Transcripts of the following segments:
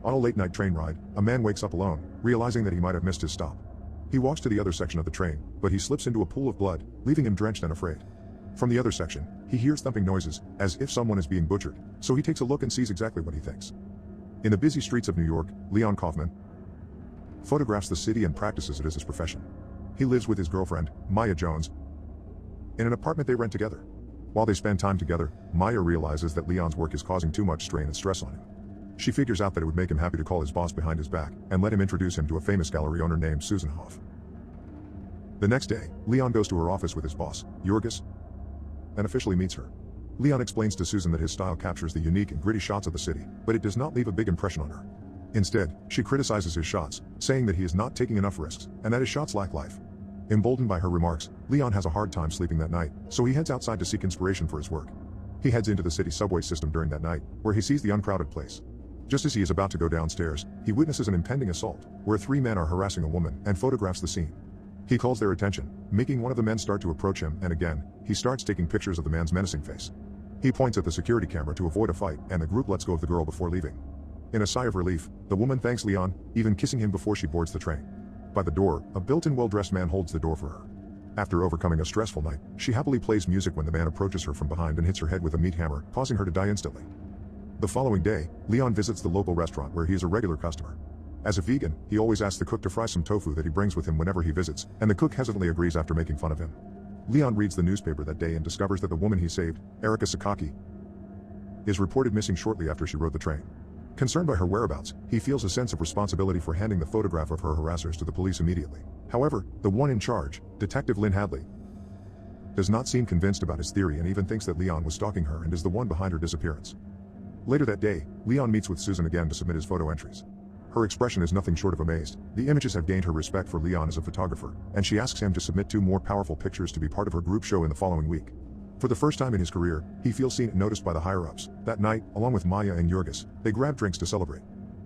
On a late-night train ride, a man wakes up alone, realizing that he might have missed his stop. He walks to the other section of the train, but he slips into a pool of blood, leaving him drenched and afraid. From the other section, he hears thumping noises, as if someone is being butchered, so he takes a look and sees exactly what he thinks. In the busy streets of New York, Leon Kaufman photographs the city and practices it as his profession. He lives with his girlfriend, Maya Jones, in an apartment they rent together. While they spend time together, Maya realizes that Leon's work is causing too much strain and stress on him. She figures out that it would make him happy to call his boss behind his back and let him introduce him to a famous gallery owner named Susan Hoff. The next day, Leon goes to her office with his boss, Jurgis, and officially meets her. Leon explains to Susan that his style captures the unique and gritty shots of the city, but it does not leave a big impression on her. Instead, she criticizes his shots, saying that he is not taking enough risks, and that his shots lack life. Emboldened by her remarks, Leon has a hard time sleeping that night, so he heads outside to seek inspiration for his work. He heads into the city subway system during that night, where he sees the uncrowded place. Just as he is about to go downstairs, he witnesses an impending assault, where 3 men are harassing a woman, and photographs the scene. He calls their attention, making one of the men start to approach him, and again, he starts taking pictures of the man's menacing face. He points at the security camera to avoid a fight, and the group lets go of the girl before leaving. In a sigh of relief, the woman thanks Leon, even kissing him before she boards the train. By the door, a built-in well-dressed man holds the door for her. After overcoming a stressful night, she happily plays music when the man approaches her from behind and hits her head with a meat hammer, causing her to die instantly. The following day, Leon visits the local restaurant where he is a regular customer. As a vegan, he always asks the cook to fry some tofu that he brings with him whenever he visits, and the cook hesitantly agrees after making fun of him. Leon reads the newspaper that day and discovers that the woman he saved, Erika Sakaki, is reported missing shortly after she rode the train. Concerned by her whereabouts, he feels a sense of responsibility for handing the photograph of her harassers to the police immediately. However, the one in charge, Detective Lynn Hadley, does not seem convinced about his theory and even thinks that Leon was stalking her and is the one behind her disappearance. Later that day, Leon meets with Susan again to submit his photo entries. Her expression is nothing short of amazed. The images have gained her respect for Leon as a photographer, and she asks him to submit 2 more powerful pictures to be part of her group show in the following week. For the first time in his career, he feels seen and noticed by the higher-ups. That night, along with Maya and Jurgis, they grab drinks to celebrate.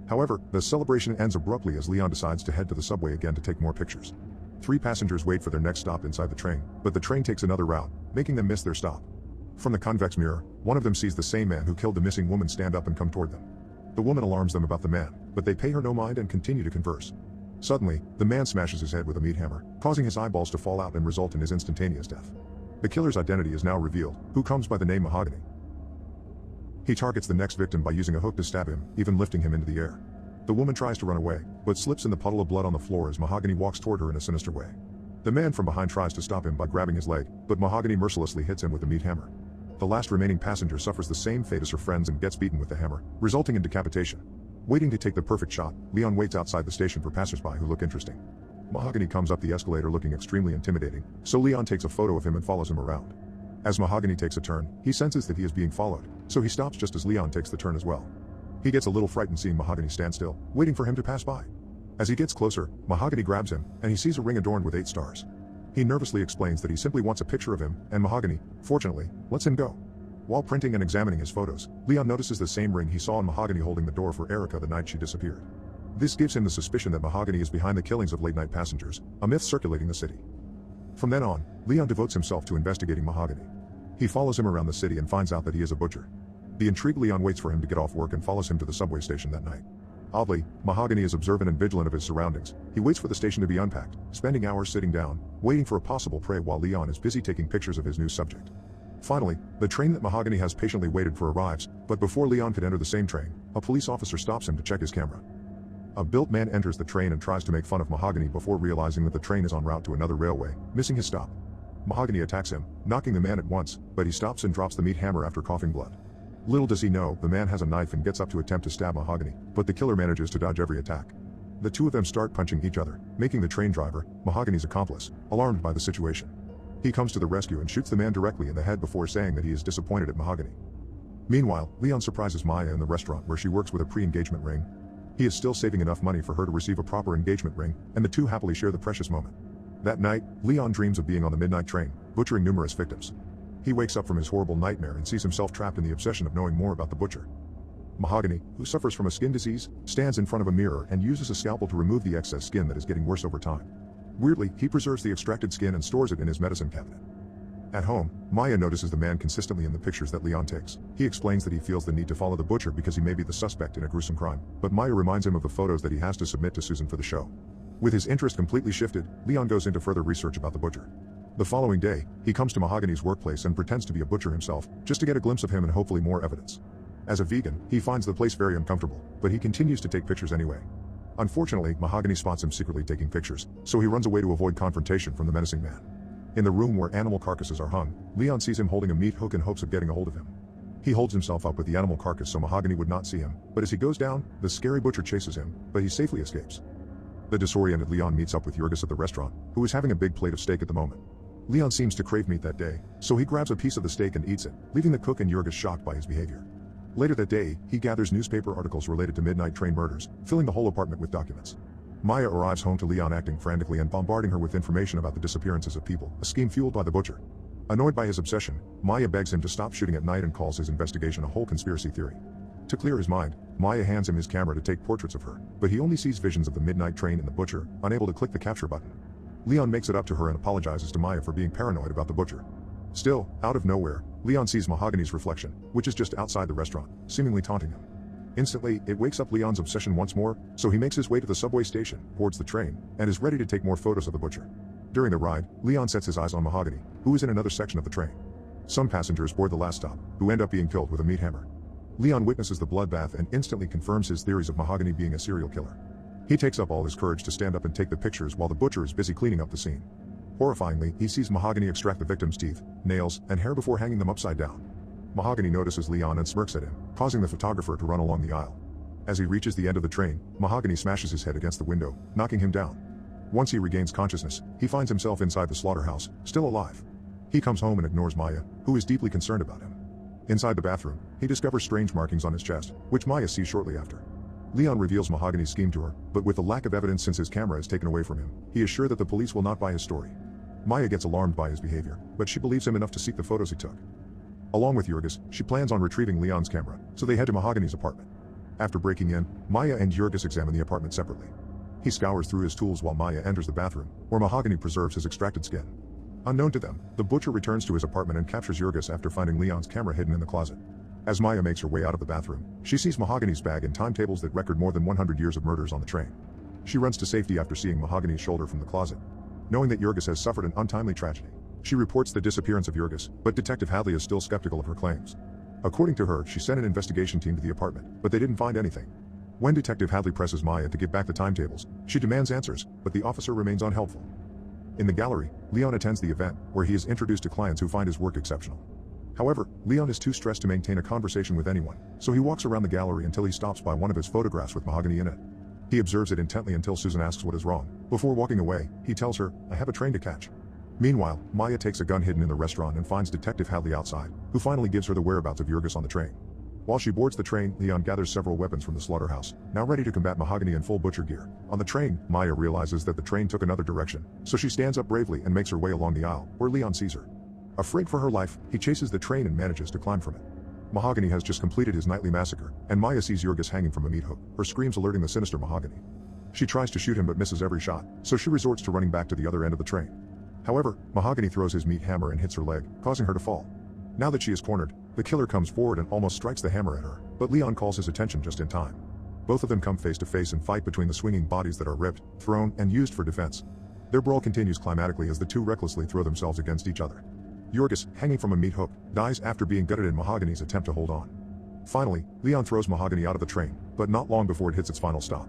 However, the celebration ends abruptly as Leon decides to head to the subway again to take more pictures. 3 passengers wait for their next stop inside the train, but the train takes another route, making them miss their stop. From the convex mirror, one of them sees the same man who killed the missing woman stand up and come toward them. The woman alarms them about the man, but they pay her no mind and continue to converse. Suddenly, the man smashes his head with a meat hammer, causing his eyeballs to fall out and result in his instantaneous death. The killer's identity is now revealed, who comes by the name Mahogany. He targets the next victim by using a hook to stab him, even lifting him into the air. The woman tries to run away, but slips in the puddle of blood on the floor as Mahogany walks toward her in a sinister way. The man from behind tries to stop him by grabbing his leg, but Mahogany mercilessly hits him with a meat hammer. The last remaining passenger suffers the same fate as her friends and gets beaten with the hammer, resulting in decapitation. Waiting to take the perfect shot, Leon waits outside the station for passersby who look interesting. Mahogany comes up the escalator looking extremely intimidating, so Leon takes a photo of him and follows him around. As Mahogany takes a turn, he senses that he is being followed, so he stops just as Leon takes the turn as well. He gets a little frightened seeing Mahogany stand still, waiting for him to pass by. As he gets closer, Mahogany grabs him, and he sees a ring adorned with 8 stars. He nervously explains that he simply wants a picture of him, and Mahogany, fortunately, lets him go. While printing and examining his photos, Leon notices the same ring he saw in Mahogany holding the door for Erika the night she disappeared. This gives him the suspicion that Mahogany is behind the killings of late-night passengers, a myth circulating the city. From then on, Leon devotes himself to investigating Mahogany. He follows him around the city and finds out that he is a butcher. The intrigued Leon waits for him to get off work and follows him to the subway station that night. Oddly, Mahogany is observant and vigilant of his surroundings. He waits for the station to be unpacked, spending hours sitting down, waiting for a possible prey while Leon is busy taking pictures of his new subject. Finally, the train that Mahogany has patiently waited for arrives, but before Leon could enter the same train, a police officer stops him to check his camera. A built man enters the train and tries to make fun of Mahogany before realizing that the train is en route to another railway, missing his stop. Mahogany attacks him, knocking the man at once, but he stops and drops the meat hammer after coughing blood. Little does he know, the man has a knife and gets up to attempt to stab Mahogany, but the killer manages to dodge every attack. The 2 of them start punching each other, making the train driver, Mahogany's accomplice, alarmed by the situation. He comes to the rescue and shoots the man directly in the head before saying that he is disappointed at Mahogany. Meanwhile, Leon surprises Maya in the restaurant where she works with a pre-engagement ring. He is still saving enough money for her to receive a proper engagement ring, and the 2 happily share the precious moment. That night, Leon dreams of being on the midnight train, butchering numerous victims. He wakes up from his horrible nightmare and sees himself trapped in the obsession of knowing more about the butcher. Mahogany, who suffers from a skin disease, stands in front of a mirror and uses a scalpel to remove the excess skin that is getting worse over time. Weirdly, he preserves the extracted skin and stores it in his medicine cabinet. At home, Maya notices the man consistently in the pictures that Leon takes. He explains that he feels the need to follow the butcher because he may be the suspect in a gruesome crime, but Maya reminds him of the photos that he has to submit to Susan for the show. With his interest completely shifted, Leon goes into further research about the butcher. The following day, he comes to Mahogany's workplace and pretends to be a butcher himself, just to get a glimpse of him and hopefully more evidence. As a vegan, he finds the place very uncomfortable, but he continues to take pictures anyway. Unfortunately, Mahogany spots him secretly taking pictures, so he runs away to avoid confrontation from the menacing man. In the room where animal carcasses are hung, Leon sees him holding a meat hook in hopes of getting a hold of him. He holds himself up with the animal carcass so Mahogany would not see him, but as he goes down, the scary butcher chases him, but he safely escapes. The disoriented Leon meets up with Jurgis at the restaurant, who is having a big plate of steak at the moment. Leon seems to crave meat that day, so he grabs a piece of the steak and eats it, leaving the cook and Jurgis shocked by his behavior. Later that day, he gathers newspaper articles related to midnight train murders, filling the whole apartment with documents. Maya arrives home to Leon acting frantically and bombarding her with information about the disappearances of people, a scheme fueled by the butcher. Annoyed by his obsession, Maya begs him to stop shooting at night and calls his investigation a whole conspiracy theory. To clear his mind, Maya hands him his camera to take portraits of her, but he only sees visions of the midnight train and the butcher, unable to click the capture button. Leon makes it up to her and apologizes to Maya for being paranoid about the butcher. Still, out of nowhere, Leon sees Mahogany's reflection, which is just outside the restaurant, seemingly taunting him. Instantly, it wakes up Leon's obsession once more, so he makes his way to the subway station, boards the train, and is ready to take more photos of the butcher. During the ride, Leon sets his eyes on Mahogany, who is in another section of the train. Some passengers board the last stop, who end up being killed with a meat hammer. Leon witnesses the bloodbath and instantly confirms his theories of Mahogany being a serial killer. He takes up all his courage to stand up and take the pictures while the butcher is busy cleaning up the scene. Horrifyingly, he sees Mahogany extract the victim's teeth, nails, and hair before hanging them upside down. Mahogany notices Leon and smirks at him, causing the photographer to run along the aisle. As he reaches the end of the train, Mahogany smashes his head against the window, knocking him down. Once he regains consciousness, he finds himself inside the slaughterhouse, still alive. He comes home and ignores Maya, who is deeply concerned about him. Inside the bathroom, he discovers strange markings on his chest, which Maya sees shortly after. Leon reveals Mahogany's scheme to her, but with the lack of evidence since his camera is taken away from him, he is sure that the police will not buy his story. Maya gets alarmed by his behavior, but she believes him enough to seek the photos he took. Along with Jurgis, she plans on retrieving Leon's camera, so they head to Mahogany's apartment. After breaking in, Maya and Jurgis examine the apartment separately. He scours through his tools while Maya enters the bathroom, where Mahogany preserves his extracted skin. Unknown to them, the butcher returns to his apartment and captures Jurgis after finding Leon's camera hidden in the closet. As Maya makes her way out of the bathroom, she sees Mahogany's bag and timetables that record more than 100 years of murders on the train. She runs to safety after seeing Mahogany's shoulder from the closet. Knowing that Jurgis has suffered an untimely tragedy, she reports the disappearance of Jurgis, but Detective Hadley is still skeptical of her claims. According to her, she sent an investigation team to the apartment, but they didn't find anything. When Detective Hadley presses Maya to give back the timetables, she demands answers, but the officer remains unhelpful. In the gallery, Leon attends the event, where he is introduced to clients who find his work exceptional. However, Leon is too stressed to maintain a conversation with anyone, so he walks around the gallery until he stops by one of his photographs with Mahogany in it. He observes it intently until Susan asks what is wrong. Before walking away, he tells her, "I have a train to catch." Meanwhile, Maya takes a gun hidden in the restaurant and finds Detective Hadley outside, who finally gives her the whereabouts of Jurgis on the train. While she boards the train, Leon gathers several weapons from the slaughterhouse, now ready to combat Mahogany in full butcher gear. On the train, Maya realizes that the train took another direction, so she stands up bravely and makes her way along the aisle, where Leon sees her. Afraid for her life, he chases the train and manages to climb from it. Mahogany has just completed his nightly massacre, and Maya sees Jurgis hanging from a meat hook, her screams alerting the sinister Mahogany. She tries to shoot him but misses every shot, so she resorts to running back to the other end of the train. However, Mahogany throws his meat hammer and hits her leg, causing her to fall. Now that she is cornered, the killer comes forward and almost strikes the hammer at her, but Leon calls his attention just in time. Both of them come face to face and fight between the swinging bodies that are ripped, thrown, and used for defense. Their brawl continues climatically as the two recklessly throw themselves against each other. Jurgis, hanging from a meat hook, dies after being gutted in Mahogany's attempt to hold on. Finally, Leon throws Mahogany out of the train, but not long before it hits its final stop.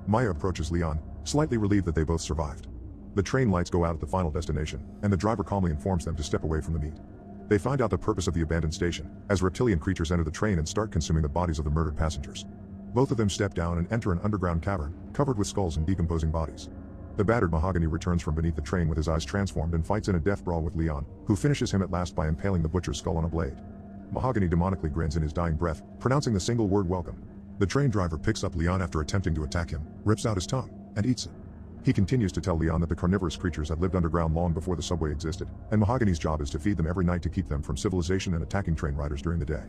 Maya approaches Leon, slightly relieved that they both survived. The train lights go out at the final destination, and the driver calmly informs them to step away from the meat. They find out the purpose of the abandoned station, as reptilian creatures enter the train and start consuming the bodies of the murdered passengers. Both of them step down and enter an underground cavern, covered with skulls and decomposing bodies. The battered Mahogany returns from beneath the train with his eyes transformed and fights in a death brawl with Leon, who finishes him at last by impaling the butcher's skull on a blade. Mahogany demonically grins in his dying breath, pronouncing the single word welcome. The train driver picks up Leon after attempting to attack him, rips out his tongue, and eats it. He continues to tell Leon that the carnivorous creatures had lived underground long before the subway existed, and Mahogany's job is to feed them every night to keep them from civilization and attacking train riders during the day.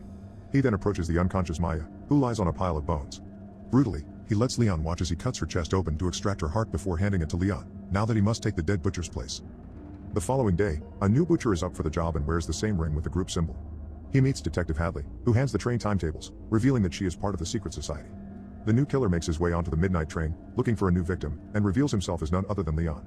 He then approaches the unconscious Maya, who lies on a pile of bones. Brutally, he lets Leon watch as he cuts her chest open to extract her heart before handing it to Leon, now that he must take the dead butcher's place. The following day, a new butcher is up for the job and wears the same ring with the group symbol. He meets Detective Hadley, who hands the train timetables, revealing that she is part of the secret society. The new killer makes his way onto the midnight train, looking for a new victim, and reveals himself as none other than Leon.